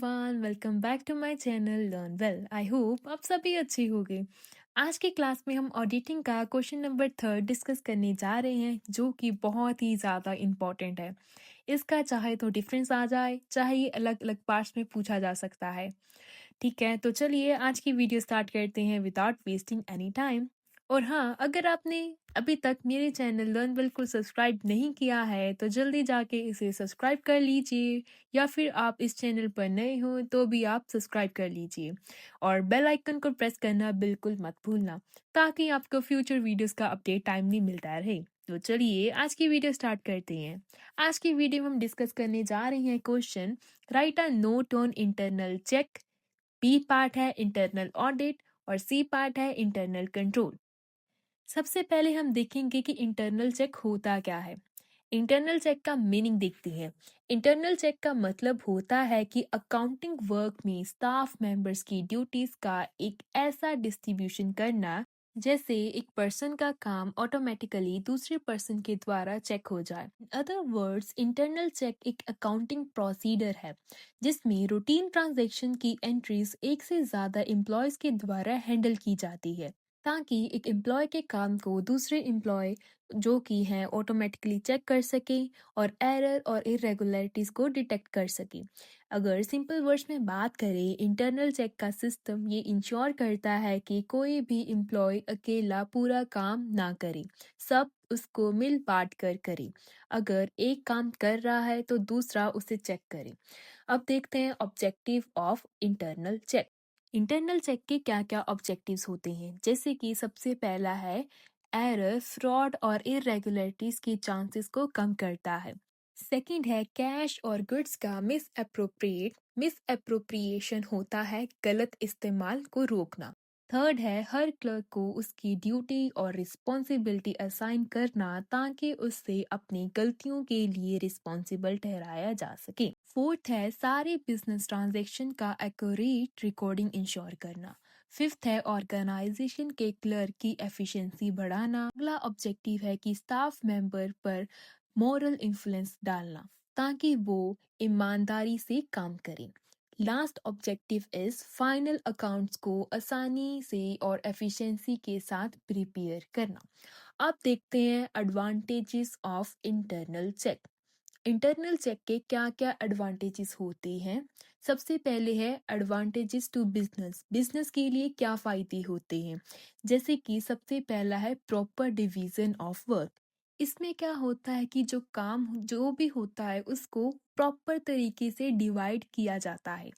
Everyone, welcome back to my channel learn well. I hope आप सभी अच्छे होंगे। आज की क्लास में हम ऑडिटिंग का क्वेश्चन नंबर 3 डिस्कस करने जा रहे हैं, जो कि बहुत ही ज़्यादा इम्पोर्टेंट है। इसका चाहे तो डिफरेंस आ जाए, चाहे ये अलग अलग पार्ट्स में पूछा जा सकता है। ठीक है, तो चलिए आज की वीडियो स्टार्ट करते हैं विदाउट वेस्टिंग एनी टाइम। और हाँ, अगर आपने अभी तक मेरे चैनल लर्न वेल को सब्सक्राइब नहीं किया है तो जल्दी जाके इसे सब्सक्राइब कर लीजिए, या फिर आप इस चैनल पर नए हो तो भी आप सब्सक्राइब कर लीजिए और बेल आइकन को प्रेस करना बिल्कुल मत भूलना, ताकि आपको फ्यूचर वीडियोस का अपडेट टाइमली मिलता रहे। तो चलिए आज की वीडियो स्टार्ट करते हैं। आज की वीडियो में हम डिस्कस करने जा रहे हैं question write a note on internal check. B part है इंटरनल ऑडिट और सी पार्ट है इंटरनल कंट्रोल। सबसे पहले हम देखेंगे कि इंटरनल चेक होता क्या है। इंटरनल चेक का मीनिंग देखते हैं। इंटरनल चेक का मतलब होता है कि अकाउंटिंग वर्क में स्टाफ मेंबर्स की ड्यूटीज का एक ऐसा डिस्ट्रीब्यूशन करना जैसे एक पर्सन का काम ऑटोमेटिकली दूसरे पर्सन के द्वारा चेक हो जाए। अदर वर्ड्स, इंटरनल चेक एक अकाउंटिंग प्रोसीडर है जिसमें रूटीन ट्रांजैक्शन की एंट्रीज एक से ज्यादा एम्प्लॉयज के द्वारा हैंडल की जाती है, ताकि एक एम्प्लॉय के काम को दूसरे एम्प्लॉय जो कि हैं ऑटोमेटिकली चेक कर सके और एरर और इरेगुलरिटीज को डिटेक्ट कर सके। अगर सिंपल वर्ड्स में बात करें, इंटरनल चेक का सिस्टम ये इंश्योर करता है कि कोई भी एम्प्लॉय अकेला पूरा काम ना करे, सब उसको मिल बांट कर करे। अगर एक काम कर रहा है तो दूसरा उसे चेक करे। अब देखते हैं objective of internal check. Internal check के क्या क्या ऑब्जेक्टिव्स होते हैं, जैसे कि सबसे पहला है एरर, फ्रॉड और इरेगुलरिटीज के चांसेस को कम करता है। सेकंड है कैश और गुड्स का मिस अप्रोप्रिएशन होता है गलत इस्तेमाल को रोकना। थर्ड है हर क्लर्क को उसकी ड्यूटी और रिस्पॉन्सिबिलिटी असाइन करना, ताकि उससे अपनी गलतियों के लिए रिस्पॉन्सिबल ठहराया जा सके। फोर्थ है सारे बिजनेस ट्रांजैक्शन का एक्यूरेट रिकॉर्डिंग इंश्योर करना। फिफ्थ है ऑर्गेनाइजेशन के क्लर्क की एफिशिएंसी बढ़ाना। अगला ऑब्जेक्टिव है कि स्टाफ मेंबर पर मोरल इन्फ्लुएंस डालना, ताकि वो ईमानदारी से काम करें। Last objective is final accounts को आसानी से और एफिशिएंसी के साथ प्रिपेयर करना। अब देखते हैं advantages of internal check. Internal check के क्या क्या एडवांटेजेस होते हैं। सबसे पहले है एडवांटेजेस टू बिजनेस। बिजनेस के लिए क्या फायदे होते हैं, जैसे कि सबसे पहला है प्रॉपर डिवीजन ऑफ वर्क। इसमें क्या होता है कि जो काम जो भी होता है उसको प्रॉपर तरीके से डिवाइड किया जाता है।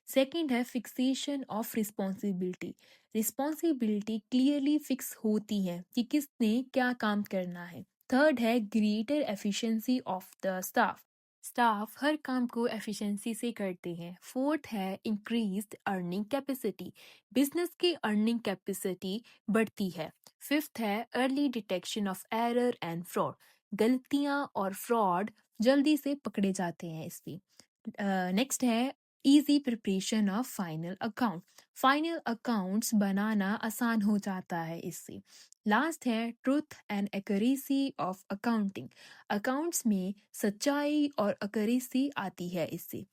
सेकंड है fixation of responsibility. Responsibility clearly fix होती है कि किसने क्या काम करना है। थर्ड है greater efficiency of the staff. Staff हर काम को एफिशिएंसी से करते हैं। फोर्थ है इंक्रीज्ड अर्निंग कैपेसिटी। बिजनेस की अर्निंग कैपेसिटी बढ़ती है। फिफ्थ है early detection of error and fraud. गलतियां और फ्रॉड जल्दी से पकड़े जाते हैं इससे। नेक्स्ट है easy preparation of final account. Final accounts बनाना आसान हो जाता है इससे। लास्ट है truth and accuracy of accounting. Accounts में सच्चाई और एक्यूरेसी आती है इससे।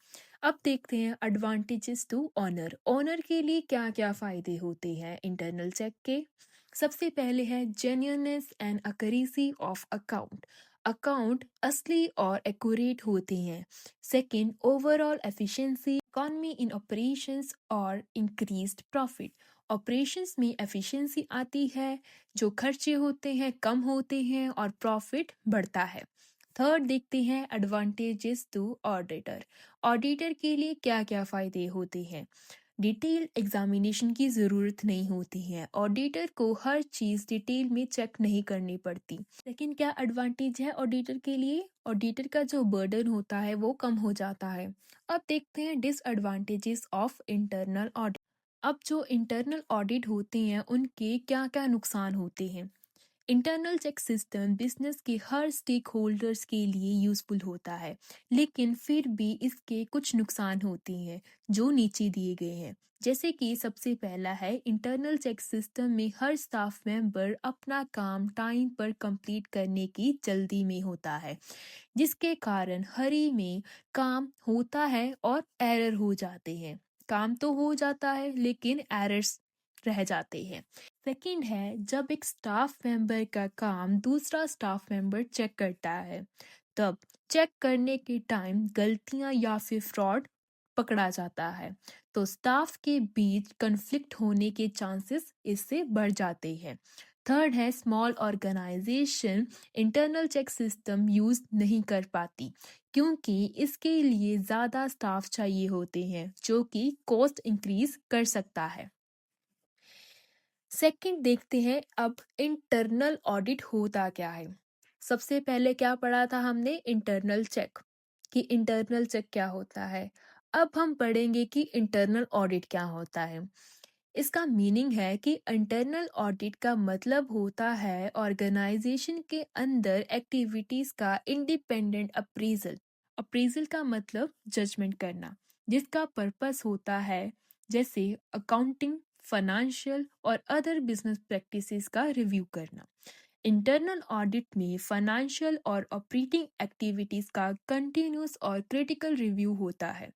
अब देखते हैं एडवांटेजेस टू ऑनर। ऑनर के लिए क्या क्या फायदे होते हैं इंटरनल चेक के। सबसे पहले है genuineness and accuracy of account. Account असली और एक्यूरेट होते हैं। Second, overall efficiency, economy in operations और इंक्रीज्ड प्रॉफिट। ऑपरेशंस में एफिशिएंसी आती है, जो खर्चे होते हैं कम होते हैं और प्रॉफिट बढ़ता है। थर्ड देखते हैं एडवांटेजेस टू ऑडिटर। ऑडिटर के लिए क्या क्या फायदे होते हैं। डिटेल एग्जामिनेशन की ज़रूरत नहीं होती है। ऑडिटर को हर चीज़ डिटेल में चेक नहीं करनी पड़ती। लेकिन क्या एडवांटेज है ऑडिटर के लिए। ऑडिटर का जो बर्डन होता है वो कम हो जाता है। अब देखते हैं डिसएडवांटेजेस ऑफ इंटरनल ऑडिट। अब जो इंटरनल ऑडिट होते हैं उनके क्या क्या नुकसान होते हैं। इंटरनल चेक सिस्टम बिजनेस के हर स्टेक होल्डर्स के लिए यूजफुल होता है, लेकिन फिर भी इसके कुछ नुकसान होते हैं जो नीचे दिए गए हैं। जैसे कि सबसे पहला है, इंटरनल चेक सिस्टम में हर स्टाफ मेंबर अपना काम टाइम पर कंप्लीट करने की जल्दी में होता है, जिसके कारण हरी में काम होता है और एरर हो जाते हैं। काम तो हो जाता है लेकिन एरर्स रह जाते हैं। सेकंड है, जब एक स्टाफ मेंबर का काम दूसरा स्टाफ मेंबर चेक करता है, तब चेक करने के टाइम गलतियां या फिर फ्रॉड पकड़ा जाता है, तो स्टाफ के बीच कन्फ्लिक्ट होने के चांसेस इससे बढ़ जाते हैं। थर्ड है, small organization internal check system use नहीं कर पाती, क्योंकि इसके लिए ज़्यादा स्टाफ चाहिए होते हैं, जो कि कॉस्ट इंक्रीज कर सकता है। सेकंड देखते हैं अब इंटरनल ऑडिट होता क्या है। सबसे पहले क्या पढ़ा था हमने, इंटरनल चेक, कि इंटरनल चेक क्या होता है। अब हम पढ़ेंगे कि इंटरनल ऑडिट क्या होता है। इसका मीनिंग है कि इंटरनल ऑडिट का मतलब होता है ऑर्गेनाइजेशन के अंदर एक्टिविटीज का इंडिपेंडेंट अप्रेजल। अप्रेजल का मतलब जजमेंट करना, जिसका पर्पस होता है जैसे अकाउंटिंग, फाइनेंशियल और अदर बिजनेस प्रैक्टिसेस का रिव्यू करना। इंटरनल ऑडिट में फाइनेंशियल और ऑपरेटिंग एक्टिविटीज का कंटिन्यूस और क्रिटिकल रिव्यू होता है,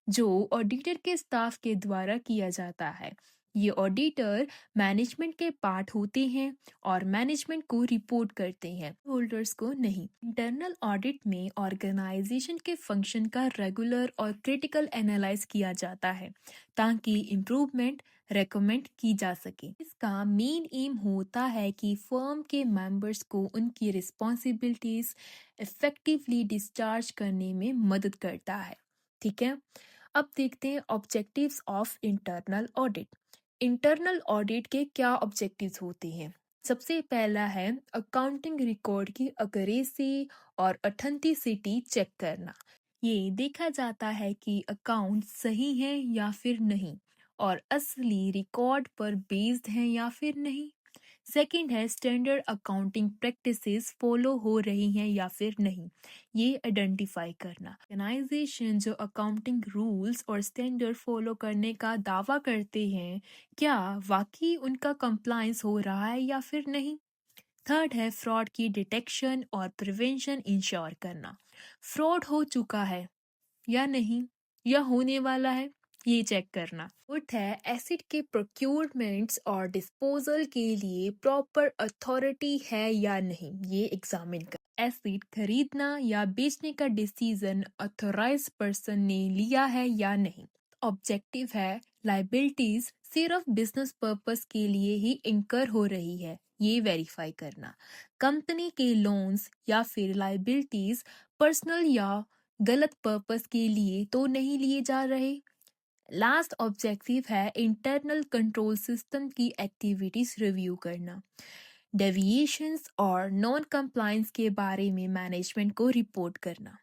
जो ऑडिटर के स्टाफ के द्वारा किया जाता है। ये ऑडिटर मैनेजमेंट के पार्ट होते हैं और मैनेजमेंट को रिपोर्ट करते हैं, होल्डर्स को नहीं। इंटरनल ऑडिट में ऑर्गेनाइजेशन के फंक्शन का रेगुलर और क्रिटिकल एनालाइज किया जाता है, ताकि इम्प्रूवमेंट रेकमेंड की जा सके। इसका मेन एम होता है कि फर्म के मेंबर्स को उनकी रिस्पॉन्सिबिलिटीज इफेक्टिवली डिस्चार्ज करने में मदद करता है। ठीक है, अब देखते हैं objectives of internal audit. Internal audit के क्या ऑब्जेक्टिव्स होते हैं। सबसे पहला है अकाउंटिंग रिकॉर्ड की अक्यूरेसी और ऑथेंटिसिटी चेक करना। ये देखा जाता है कि अकाउंट सही है या फिर नहीं, और असली रिकॉर्ड पर बेस्ड हैं या फिर नहीं। सेकंड है स्टैंडर्ड अकाउंटिंग प्रैक्टिसेस फॉलो हो रही हैं या फिर नहीं, ये आइडेंटिफाई करना। ऑर्गेनाइजेशन जो अकाउंटिंग रूल्स और स्टैंडर्ड फॉलो करने का दावा करते हैं, क्या वाकई उनका कंप्लायंस हो रहा है या फिर नहीं। थर्ड है फ्रॉड की डिटेक्शन और प्रिवेंशन इंश्योर करना। फ्रॉड हो चुका है या नहीं, या होने वाला है, ये चेक करना। फोर्थ है एसिड के प्रोक्योरमेंट्स और डिस्पोजल के लिए प्रॉपर अथॉरिटी है या नहीं, ये एग्जामिन कर। एसिड खरीदना या बेचने का डिसीजन अथोराइज पर्सन ने लिया है या नहीं। ऑब्जेक्टिव है लाइबिलिटीज सिर्फ बिजनेस पर्पस के लिए ही इंकर हो रही है, ये वेरीफाई करना। कंपनी के लोन्स या फिर लाइबिलिटीज पर्सनल या गलत पर्पस के लिए तो नहीं लिए जा रहे। लास्ट ऑब्जेक्टिव है इंटरनल कंट्रोल सिस्टम की एक्टिविटीज रिव्यू करना। डेविएशंस और नॉन कंप्लायंस के बारे में मैनेजमेंट को रिपोर्ट करना।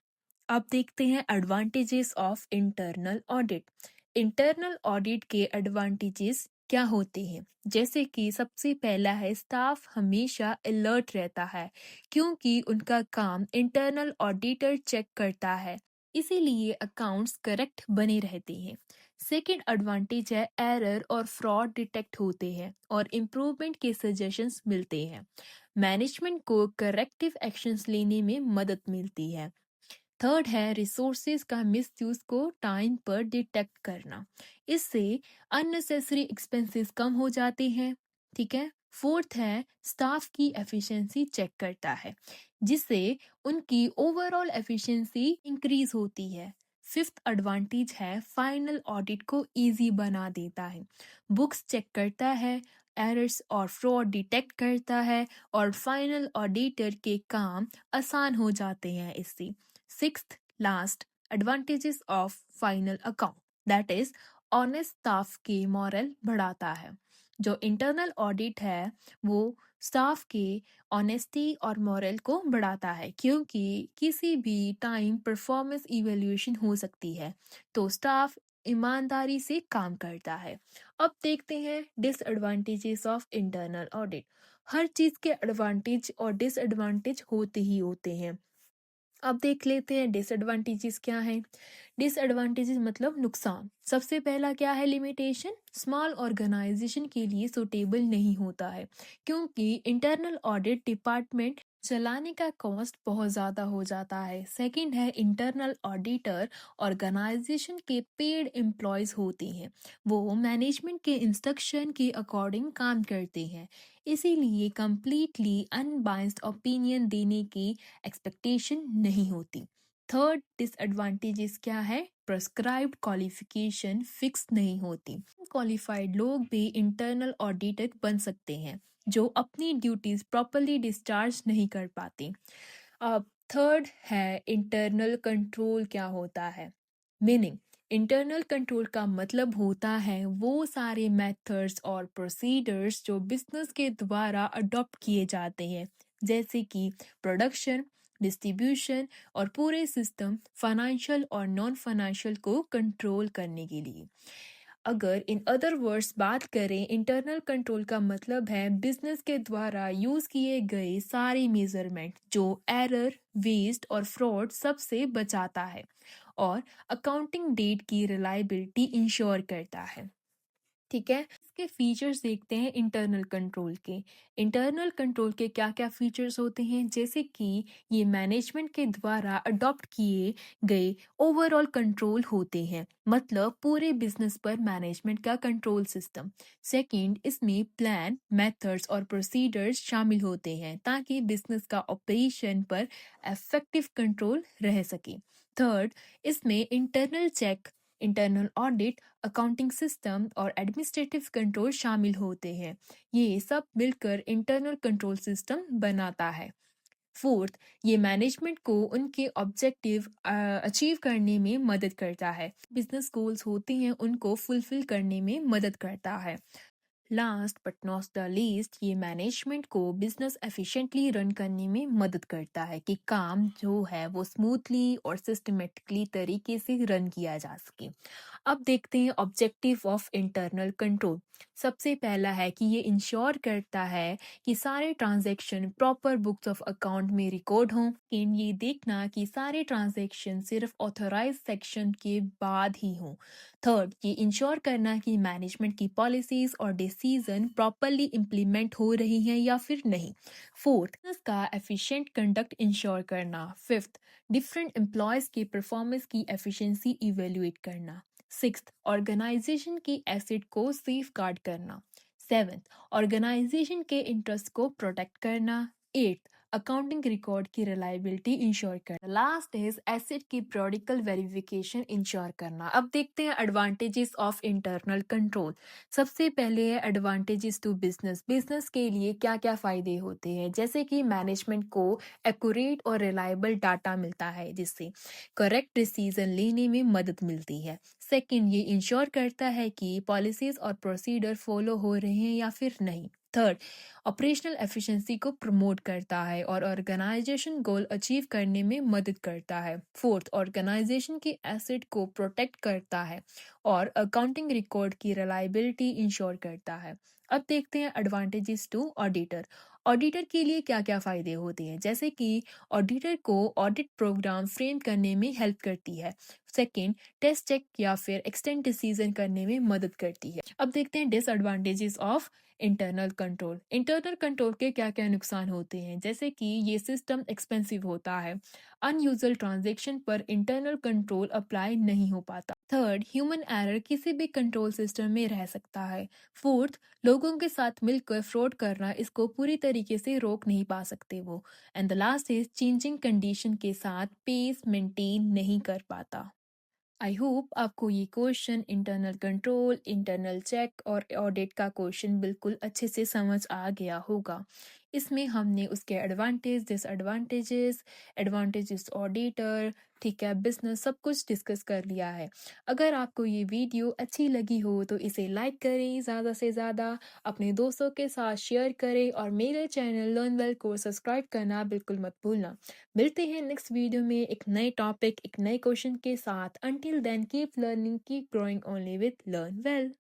अब देखते हैं advantages of internal audit. Internal audit के एडवांटेजेस क्या होते हैं, जैसे कि सबसे पहला है स्टाफ हमेशा अलर्ट रहता है, क्योंकि उनका काम इंटरनल ऑडिटर चेक करता है, इसीलिए अकाउंट्स करेक्ट बने रहते हैं। सेकेंड एडवांटेज है एरर और फ्रॉड डिटेक्ट होते हैं और इम्प्रूवमेंट के सजेशंस मिलते हैं। मैनेजमेंट को करेक्टिव एक्शंस लेने में मदद मिलती है। थर्ड है रिसोर्सेज का मिसयूज को टाइम पर डिटेक्ट करना, इससे अननेसेसरी एक्सपेंसेस कम हो जाते हैं। ठीक है। फोर्थ है स्टाफ की एफिशिएंसी चेक करता है, जिससे उनकी ओवरऑल एफिशिएंसी इंक्रीज होती है। फिफ्थ एडवांटेज है फाइनल ऑडिट को इजी बना देता है, बुक्स चेक करता है, एरर्स और फ्रॉड डिटेक्ट करता है, और फाइनल ऑडिटर के काम आसान हो जाते हैं इससे। Sixth last advantages of final account, that is honest staff के मॉरल बढ़ाता है। जो इंटरनल ऑडिट है वो स्टाफ के ऑनेस्टी और मॉरल को बढ़ाता है, क्योंकि किसी भी टाइम परफॉर्मेंस इवैल्यूएशन हो सकती है, तो स्टाफ ईमानदारी से काम करता है। अब देखते हैं डिसएडवांटेजेस ऑफ इंटरनल ऑडिट। हर चीज़ के एडवांटेज और डिसएडवांटेज होते ही होते हैं। अब देख लेते हैं डिसएडवांटेजेस क्या हैं। डिसएडवांटेजेस मतलब नुकसान। सबसे पहला क्या है, लिमिटेशन। स्मॉल ऑर्गेनाइजेशन के लिए सुटेबल नहीं होता है क्योंकि इंटरनल ऑडिट डिपार्टमेंट चलाने का कॉस्ट बहुत ज़्यादा हो जाता है। सेकंड है, इंटरनल ऑडिटर ऑर्गेनाइजेशन के पेड एम्प्लॉयज होते हैं। वो मैनेजमेंट के इंस्ट्रक्शन के अकॉर्डिंग काम करते हैं, इसीलिए कंप्लीटली अनबायस्ड ओपिनियन देने की एक्सपेक्टेशन नहीं होती। थर्ड डिसएडवांटेजेस क्या है, प्रेस्क्राइब्ड क्वालिफिकेशन फिक्स नहीं होती। क्वालिफाइड लोग भी इंटरनल ऑडिटर बन सकते हैं जो अपनी ड्यूटीज प्रॉपरली डिस्चार्ज नहीं कर पाते। अब थर्ड है, इंटरनल कंट्रोल क्या होता है। मीनिंग, इंटरनल कंट्रोल का मतलब होता है वो सारे मेथड्स और प्रोसीडर्स जो बिजनेस के द्वारा अडॉप्ट किए जाते हैं, जैसे कि प्रोडक्शन, डिस्ट्रीब्यूशन और पूरे सिस्टम, फाइनेंशियल और नॉन फाइनेंशियल को कंट्रोल करने के लिए। अगर इन अदर वर्ड्स बात करें, इंटरनल कंट्रोल का मतलब है बिजनेस के द्वारा यूज किए गए सारे मेजरमेंट जो एरर, वेस्ट और फ्रॉड सबसे बचाता है और अकाउंटिंग डेट की रिलायबिलिटी इंश्योर करता है। ठीक है, इसके फीचर्स देखते हैं इंटरनल कंट्रोल के। इंटरनल कंट्रोल के क्या क्या फीचर्स होते हैं, जैसे कि ये मैनेजमेंट के द्वारा अडॉप्ट किए गए ओवरऑल कंट्रोल होते हैं, मतलब पूरे बिजनेस पर मैनेजमेंट का कंट्रोल सिस्टम। सेकंड, इसमें प्लान, मेथड्स और प्रोसीडर्स शामिल होते हैं ताकि बिजनेस का ऑपरेशन पर इफेक्टिव कंट्रोल रह सके। थर्ड, इसमें internal check, internal audit, accounting system और एडमिनिस्ट्रेटिव कंट्रोल शामिल होते हैं। ये सब मिलकर इंटरनल कंट्रोल सिस्टम बनाता है। फोर्थ, ये मैनेजमेंट को उनके ऑब्जेक्टिव अचीव करने में मदद करता है। बिजनेस गोल्स होते हैं उनको फुलफिल करने में मदद करता है। Last but not the least, ये मैनेजमेंट को बिजनेस एफिशिएंटली रन करने में मदद करता है कि काम जो है वो स्मूथली और सिस्टमेटिकली तरीके से रन किया जा सके। अब देखते हैं ऑब्जेक्टिव ऑफ इंटरनल कंट्रोल। सबसे पहला है कि ये इंश्योर करता है कि सारे transaction proper books of account में रिकॉर्ड हों। लेकिन ये देखना कि सारे ट्रांजैक्शन सिर्फ ऑथराइज सेक्शन के बाद ही हों। थर्ड, ये इंश्योर करना कि मैनेजमेंट की पॉलिसीज और डिसीजन प्रॉपरली इम्प्लीमेंट हो रही हैं या फिर नहीं। फोर्थ, का एफिशिएंट कंडक्ट इंश्योर करना। फिफ्थ, डिफरेंट एम्प्लॉयज के परफॉर्मेंस की एफिशिएंसी इवेल्युएट करना। सिक्स्थ, ऑर्गेनाइजेशन की एसेट को सेफ गार्ड करना। सेवेंथ, ऑर्गेनाइजेशन के इंटरेस्ट को प्रोटेक्ट करना। एट्थ, अकाउंटिंग रिकॉर्ड की रिलायबिलिटी इंश्योर करना। लास्ट इज एसेट की पीरियोडिकल वेरिफिकेशन इंश्योर करना। अब देखते हैं एडवांटेजेस ऑफ इंटरनल कंट्रोल। सबसे पहले है एडवांटेजेस टू बिजनेस। बिजनेस के लिए क्या क्या फायदे होते हैं, जैसे कि मैनेजमेंट को एक्यूरेट और रिलायबल डाटा मिलता है जिससे करेक्ट डिसीजन लेने में मदद मिलती है। सेकंड, ये इंश्योर करता है कि पॉलिसीज और प्रोसीडर फॉलो हो रहे हैं या फिर नहीं। थर्ड, ऑपरेशनल एफिशिएंसी को प्रमोट करता है और ऑर्गेनाइजेशन गोल अचीव करने में मदद करता है। फोर्थ, ऑर्गेनाइजेशन की एसेट को प्रोटेक्ट करता है और अकाउंटिंग रिकॉर्ड की रिलायबिलिटी इंश्योर करता है। अब देखते हैं एडवांटेजेस टू ऑडिटर। ऑडिटर के लिए क्या क्या फायदे होते हैं, जैसे कि ऑडिटर को ऑडिट प्रोग्राम फ्रेम करने में हेल्प करती है। सेकेंड, टेस्ट चेक या फिर एक्सटेंड डिसीजन करने में मदद करती है। अब देखते हैं disadvantages of internal control. Internal control के क्या क्या नुकसान होते हैं, जैसे कि ये सिस्टम एक्सपेंसिव होता है, अनयूजुअल ट्रांजैक्शन पर इंटरनल कंट्रोल अप्लाई नहीं हो पाता। थर्ड, ह्यूमन एरर किसी भी कंट्रोल सिस्टम में रह सकता है। फोर्थ, लोगों के साथ मिलकर फ्रॉड करना इसको पूरी तरीके से रोक नहीं पा सकते वो। And the last is changing condition के साथ पेस मेंटेन नहीं कर पाता। आई होप आपको ये question internal control, internal check और ऑडिट का क्वेश्चन बिल्कुल अच्छे से समझ आ गया होगा। इसमें हमने उसके एडवांटेज, डिसएडवांटेजेस, एडवांटेजेस ऑडिटर, ठीक है, बिजनेस, सब कुछ डिस्कस कर लिया है। अगर आपको ये वीडियो अच्छी लगी हो तो इसे लाइक करें, ज़्यादा से ज़्यादा अपने दोस्तों के साथ शेयर करें और मेरे चैनल लर्न वेल को सब्सक्राइब करना बिल्कुल मत भूलना। मिलते हैं नेक्स्ट वीडियो में एक नए टॉपिक, एक नए क्वेश्चन के साथ। Until then keep learning, keep growing only with learn well.